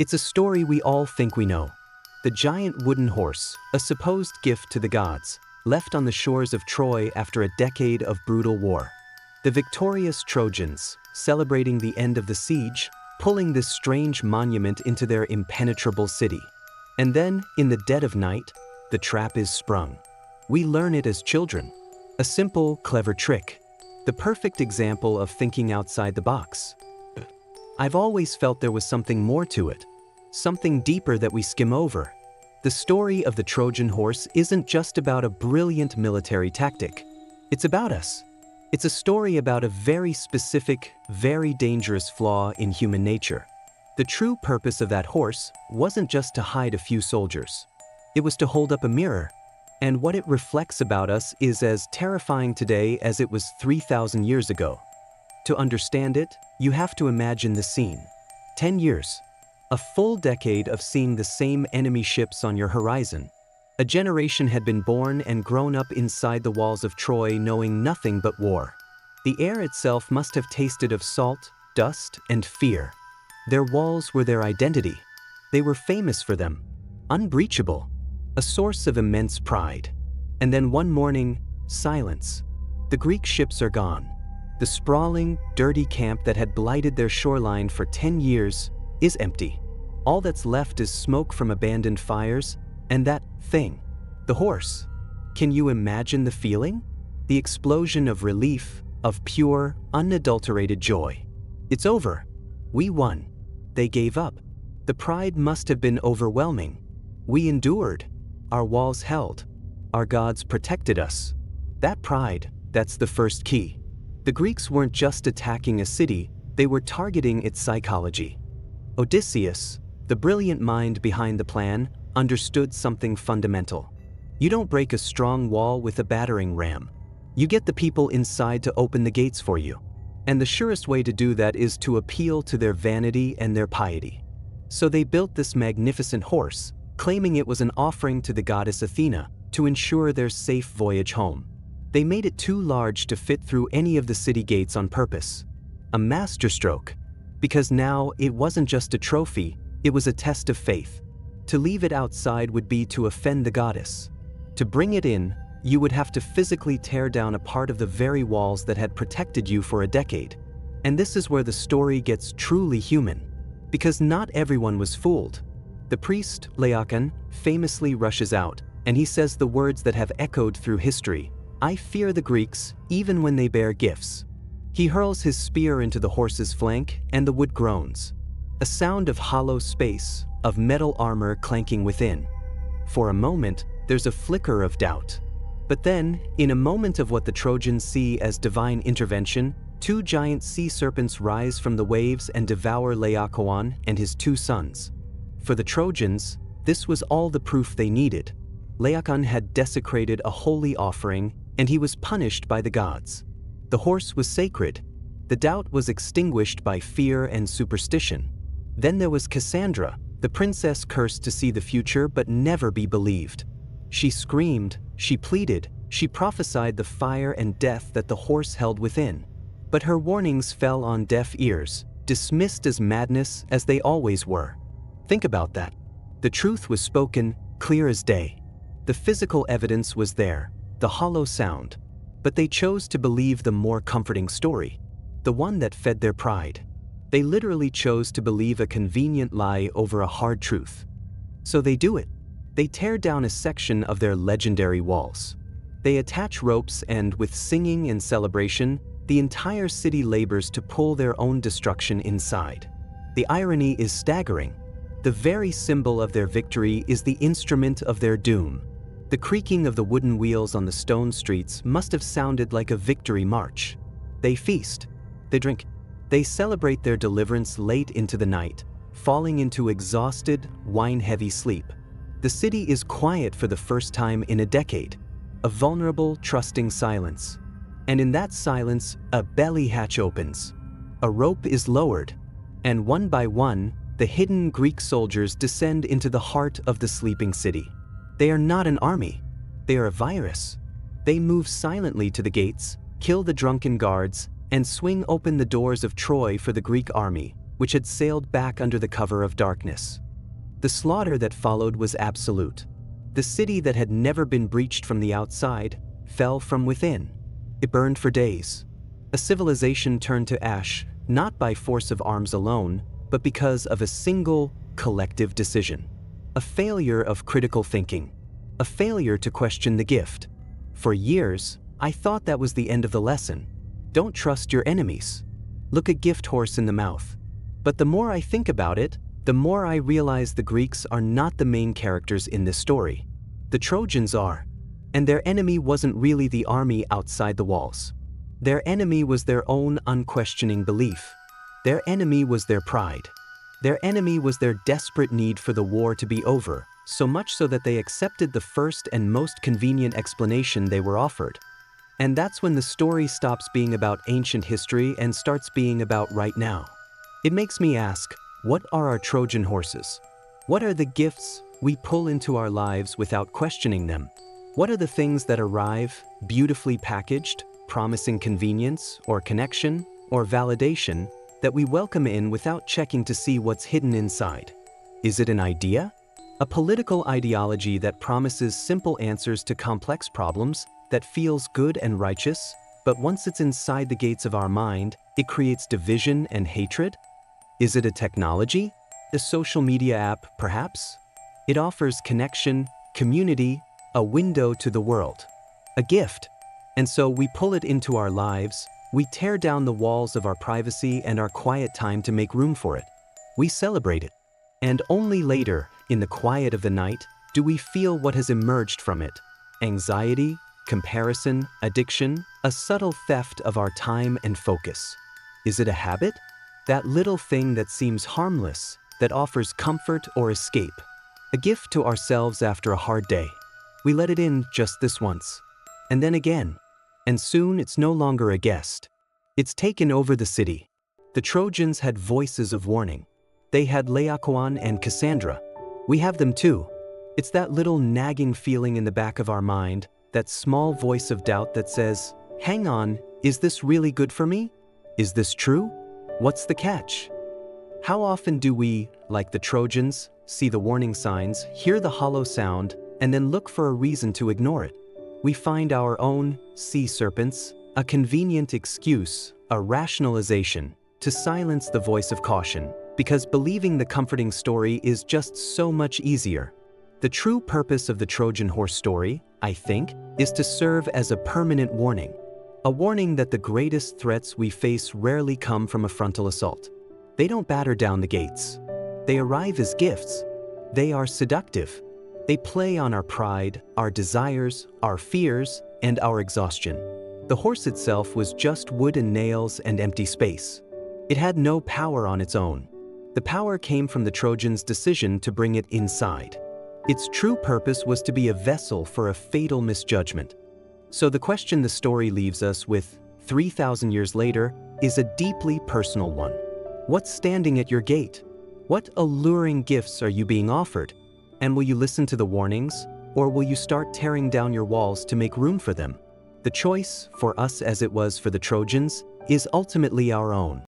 It's a story we all think we know. The giant wooden horse, a supposed gift to the gods, left on the shores of Troy after a decade of brutal war. The victorious Trojans, celebrating the end of the siege, pulling this strange monument into their impenetrable city. And then, in the dead of night, the trap is sprung. We learn it as children. A simple, clever trick. The perfect example of thinking outside the box. I've always felt there was something more to it. Something deeper that we skim over. The story of the Trojan horse isn't just about a brilliant military tactic. It's about us. It's a story about a very specific, very dangerous flaw in human nature. The true purpose of that horse wasn't just to hide a few soldiers. It was to hold up a mirror. And what it reflects about us is as terrifying today as it was 3,000 years ago. To understand it, you have to imagine the scene. 10 years. A full decade of seeing the same enemy ships on your horizon. A generation had been born and grown up inside the walls of Troy knowing nothing but war. The air itself must have tasted of salt, dust, and fear. Their walls were their identity. They were famous for them. Unbreachable. A source of immense pride. And then one morning, silence. The Greek ships are gone. The sprawling, dirty camp that had blighted their shoreline for 10 years is empty. All that's left is smoke from abandoned fires, and that thing, the horse. Can you imagine the feeling? The explosion of relief, of pure, unadulterated joy. It's over. We won. They gave up. The pride must have been overwhelming. We endured. Our walls held. Our gods protected us. That pride, that's the first key. The Greeks weren't just attacking a city, they were targeting its psychology. Odysseus, the brilliant mind behind the plan, understood something fundamental. You don't break a strong wall with a battering ram. You get the people inside to open the gates for you. And the surest way to do that is to appeal to their vanity and their piety. So they built this magnificent horse, claiming it was an offering to the goddess Athena to ensure their safe voyage home. They made it too large to fit through any of the city gates on purpose. A masterstroke, because now it wasn't just a trophy, it was a test of faith. To leave it outside would be to offend the goddess. To bring it in, you would have to physically tear down a part of the very walls that had protected you for a decade. And this is where the story gets truly human, because not everyone was fooled. The priest, Laocoön, famously rushes out, and he says the words that have echoed through history, "I fear the Greeks, even when they bear gifts." He hurls his spear into the horse's flank, and the wood groans. A sound of hollow space, of metal armor clanking within. For a moment, there's a flicker of doubt. But then, in a moment of what the Trojans see as divine intervention, two giant sea serpents rise from the waves and devour Laocoön and his two sons. For the Trojans, this was all the proof they needed. Laocoön had desecrated a holy offering, and he was punished by the gods. The horse was sacred. The doubt was extinguished by fear and superstition. Then there was Cassandra, the princess cursed to see the future but never be believed. She screamed, she pleaded, she prophesied the fire and death that the horse held within. But her warnings fell on deaf ears, dismissed as madness as they always were. Think about that. The truth was spoken, clear as day. The physical evidence was there, the hollow sound. But they chose to believe the more comforting story, the one that fed their pride. They literally chose to believe a convenient lie over a hard truth. So they do it. They tear down a section of their legendary walls. They attach ropes and, with singing and celebration, the entire city labors to pull their own destruction inside. The irony is staggering. The very symbol of their victory is the instrument of their doom. The creaking of the wooden wheels on the stone streets must have sounded like a victory march. They feast. They drink. They celebrate their deliverance late into the night, falling into exhausted, wine-heavy sleep. The city is quiet for the first time in a decade. A vulnerable, trusting silence. And in that silence, a belly hatch opens. A rope is lowered. And one by one, the hidden Greek soldiers descend into the heart of the sleeping city. They are not an army. They are a virus. They move silently to the gates, kill the drunken guards, and swing open the doors of Troy for the Greek army, which had sailed back under the cover of darkness. The slaughter that followed was absolute. The city that had never been breached from the outside fell from within. It burned for days. A civilization turned to ash, not by force of arms alone, but because of a single, collective decision. A failure of critical thinking. A failure to question the gift. For years, I thought that was the end of the lesson. Don't trust your enemies. Look a gift horse in the mouth. But the more I think about it, the more I realize the Greeks are not the main characters in this story. The Trojans are. And their enemy wasn't really the army outside the walls. Their enemy was their own unquestioning belief. Their enemy was their pride. Their enemy was their desperate need for the war to be over, so much so that they accepted the first and most convenient explanation they were offered. And that's when the story stops being about ancient history and starts being about right now. It makes me ask, what are our Trojan horses? What are the gifts we pull into our lives without questioning them? What are the things that arrive, beautifully packaged, promising convenience or connection or validation, that we welcome in without checking to see what's hidden inside? Is it an idea? A political ideology that promises simple answers to complex problems, that feels good and righteous, but once it's inside the gates of our mind, it creates division and hatred? Is it a technology? A social media app, perhaps? It offers connection, community, a window to the world. A gift. And so we pull it into our lives, we tear down the walls of our privacy and our quiet time to make room for it. We celebrate it. And only later, in the quiet of the night, do we feel what has emerged from it. Anxiety, comparison, addiction, a subtle theft of our time and focus. Is it a habit? That little thing that seems harmless, that offers comfort or escape. A gift to ourselves after a hard day. We let it in just this once. And then again. And soon it's no longer a guest. It's taken over the city. The Trojans had voices of warning. They had Laocoön and Cassandra. We have them too. It's that little nagging feeling in the back of our mind, that small voice of doubt that says, hang on, is this really good for me? Is this true? What's the catch? How often do we, like the Trojans, see the warning signs, hear the hollow sound, and then look for a reason to ignore it? We find our own sea serpents, a convenient excuse, a rationalization, to silence the voice of caution, because believing the comforting story is just so much easier. The true purpose of the Trojan Horse story, I think, is to serve as a permanent warning. A warning that the greatest threats we face rarely come from a frontal assault. They don't batter down the gates. They arrive as gifts. They are seductive. They play on our pride, our desires, our fears, and our exhaustion. The horse itself was just wood and nails and empty space. It had no power on its own. The power came from the Trojans' decision to bring it inside. Its true purpose was to be a vessel for a fatal misjudgment. So the question the story leaves us with, 3,000 years later, is a deeply personal one. What's standing at your gate? What alluring gifts are you being offered? And will you listen to the warnings, or will you start tearing down your walls to make room for them? The choice, for us as it was for the Trojans, is ultimately our own.